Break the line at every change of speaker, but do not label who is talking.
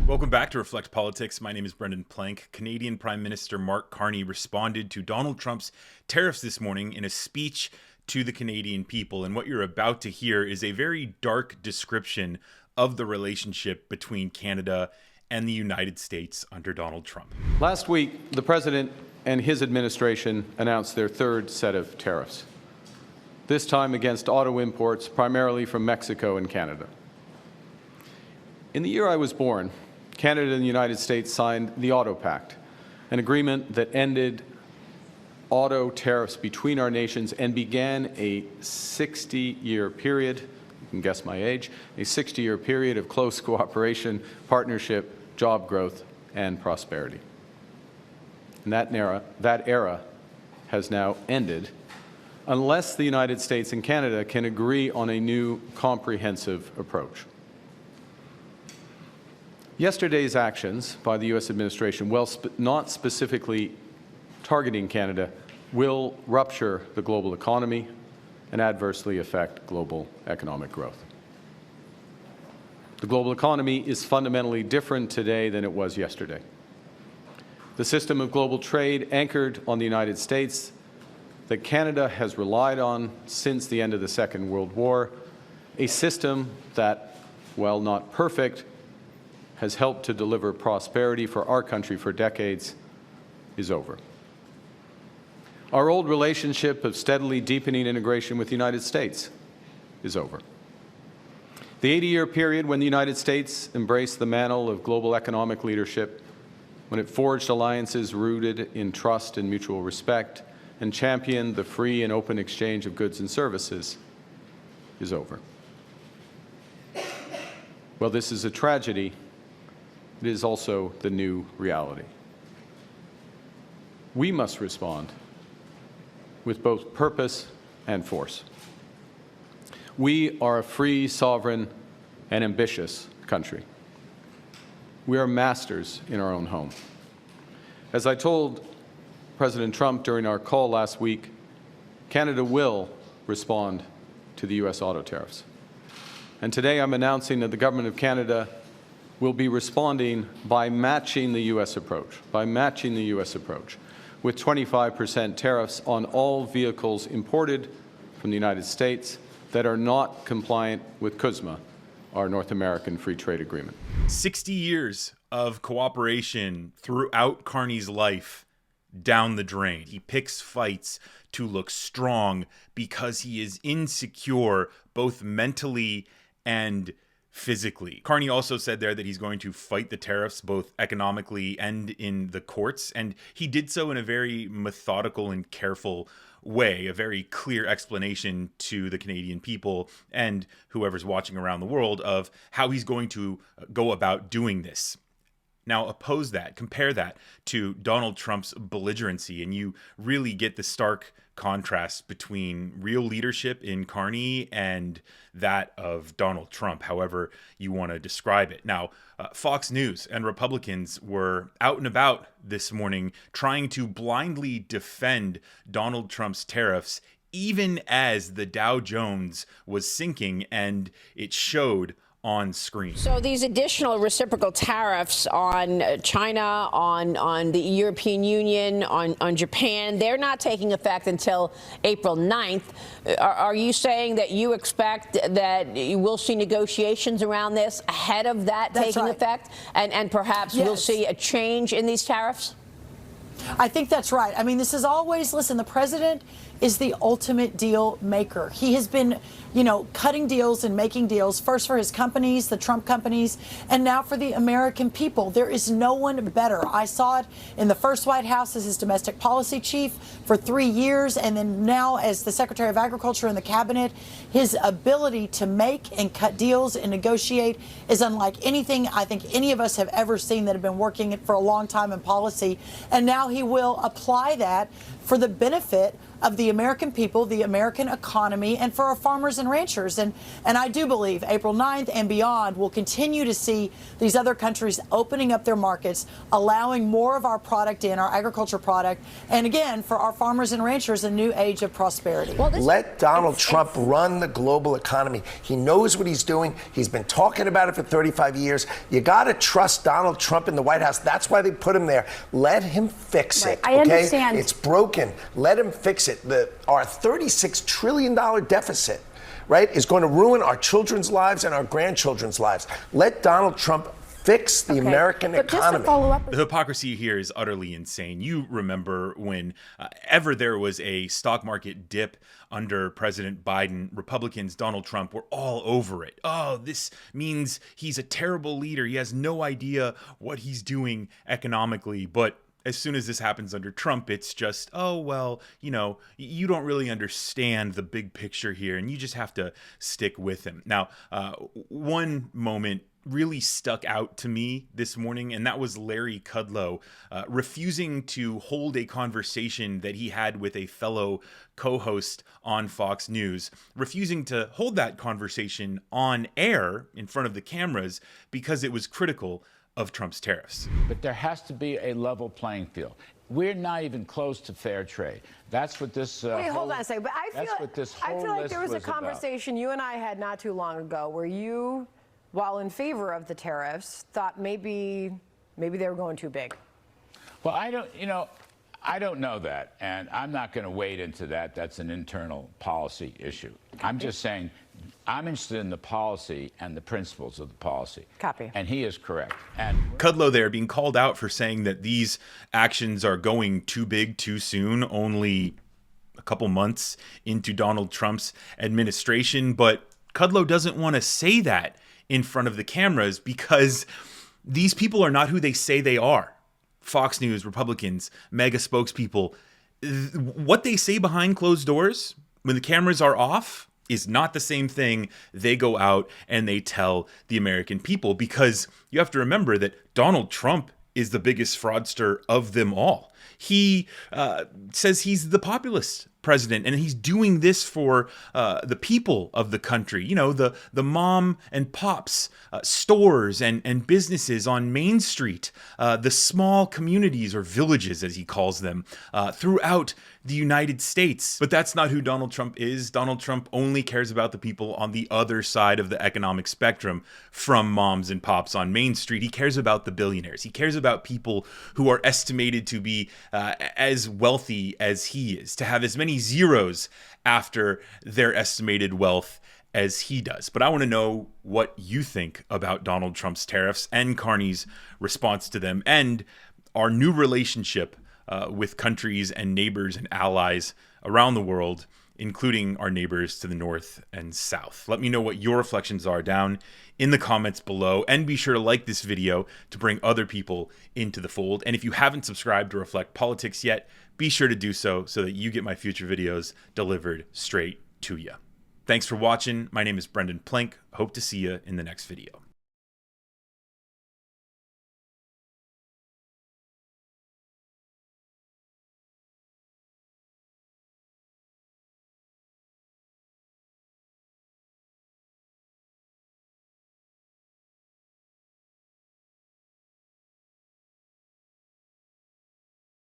Welcome back to Reflect Politics. My name is Brendan Plank. Canadian Prime Minister Mark Carney responded to Donald Trump's tariffs this morning in a speech to the Canadian people. And what you're about to hear is a very dark description of the relationship between Canada and the United States under Donald Trump.
Last week, the President and his administration announced their third set of tariffs, this time against auto imports primarily from Mexico and Canada. In the year I was born, Canada and the United States signed the Auto Pact, an agreement that ended auto tariffs between our nations and began a 60-year period, you can guess my age, a 60-year period of close cooperation, partnership, job growth, and prosperity. And that era has now ended unless the United States and Canada can agree on a new comprehensive approach. Yesterday's actions by the U.S. administration, while not specifically targeting Canada, will rupture the global economy and adversely affect global economic growth. The global economy is fundamentally different today than it was yesterday. The system of global trade anchored on the United States that Canada has relied on since the end of the Second World War, a system that, while not perfect, has helped to deliver prosperity for our country for decades, is over. Our old relationship of steadily deepening integration with the United States is over. The 80-year period when the United States embraced the mantle of global economic leadership, when it forged alliances rooted in trust and mutual respect, and championed the free and open exchange of goods and services, is over. Well, this is a tragedy. It is also the new reality. We must respond with both purpose and force. We are a free, sovereign, and ambitious country. We are masters in our own home. As I told President Trump during our call last week, Canada will respond to the U.S. auto tariffs. And today I'm announcing that the Government of Canada will be responding by matching the U.S. approach, with 25% tariffs on all vehicles imported from the United States that are not compliant with CUSMA, our North American Free Trade Agreement.
60 years of cooperation throughout Carney's life down the drain. He picks fights to look strong because he is insecure both mentally and physically. Carney also said there that he's going to fight the tariffs both economically and in the courts, and he did so in a very methodical and careful way, a very clear explanation to the Canadian people and whoever's watching around the world of how he's going to go about doing this. Now, oppose that, compare that to Donald Trump's belligerency, and you really get the stark contrast between real leadership in Carney and that of Donald Trump, however you want to describe it. Now, Fox News and Republicans were out and about this morning trying to blindly defend Donald Trump's tariffs, even as the Dow Jones was sinking, and it showed on screen.
So these additional reciprocal tariffs on China, on the European Union, on Japan, they're not taking effect until April 9th. Are you saying that you expect that you will see negotiations around this ahead of that taking effect? And perhaps we'll see a change in these tariffs?
I think that's right. I mean, this is always, listen, the president is the ultimate deal maker. He has been, cutting deals and making deals, first for his companies, the Trump companies, and now for the American people. There is no one better. I saw it in the first White House as his domestic policy chief for 3 years, and then now as the Secretary of Agriculture in the cabinet. His ability to make and cut deals and negotiate is unlike anything I think any of us have ever seen that have been working for a long time in policy. And now he will apply that for the benefit of the American people, the American economy, and for our farmers and ranchers. And I do believe April 9th and beyond we'll continue to see these other countries opening up their markets, allowing more of our product in, our agriculture product, and again, for our farmers and ranchers, a new age of prosperity.
Well, let Donald Trump run the global economy. He knows what he's doing. He's been talking about it for 35 years. You got to trust Donald Trump in the White House. That's why they put him there. Let him fix it.
I understand.
It's broken. Let him fix it. Our $36 trillion deficit, right, is going to ruin our children's lives and our grandchildren's lives. Let Donald Trump fix the American economy.
Just to follow up,
the hypocrisy here is utterly insane. You remember when ever there was a stock market dip under President Biden, Republicans, Donald Trump were all over it. Oh, this means he's a terrible leader. He has no idea what he's doing economically. But as soon as this happens under Trump, it's just, oh, well, you know, you don't really understand the big picture here, and you just have to stick with him. Now, one moment really stuck out to me this morning, and that was Larry Kudlow refusing to hold a conversation that he had with a fellow co-host on Fox News, refusing to hold that conversation on air in front of the cameras because it was critical of Trump's tariffs.
But there has to be a level playing field. We're not even close to fair trade. That's what this.
Wait, hold on a second. But I feel like there was a
about.
conversation you and I had not too long ago where you, while in favor of the tariffs, thought maybe they were going too big.
Well, I don't know that, and I'm not going to wade into that. That's an internal policy issue. I'm just saying I'm interested in the policy and the principles of the policy.
Copy.
And he is correct. And
Kudlow there being called out for saying that these actions are going too big too soon, only a couple months into Donald Trump's administration. But Kudlow doesn't want to say that in front of the cameras because these people are not who they say they are. Fox News, Republicans, mega spokespeople, what they say behind closed doors when the cameras are off is not the same thing they go out and they tell the American people, because you have to remember that Donald Trump is the biggest fraudster of them all. He says he's the populist president, and he's doing this for the people of the country. You know, the mom and pops stores and businesses on Main Street, the small communities or villages, as he calls them, throughout the United States. But that's not who Donald Trump is. Donald Trump only cares about the people on the other side of the economic spectrum from moms and pops on Main Street. He cares about the billionaires. He cares about people who are estimated to be as wealthy as he is, to have as many zeros after their estimated wealth as he does. But I want to know what you think about Donald Trump's tariffs and Carney's response to them, and our new relationship with countries and neighbors and allies around the world, including our neighbors to the north and south. Let me know what your reflections are down in the comments below, and be sure to like this video to bring other people into the fold. And if you haven't subscribed to Reflect Politics yet, be sure to do so that you get my future videos delivered straight to you. Thanks for watching. My name is Brendan Plank. Hope to see you in the next video.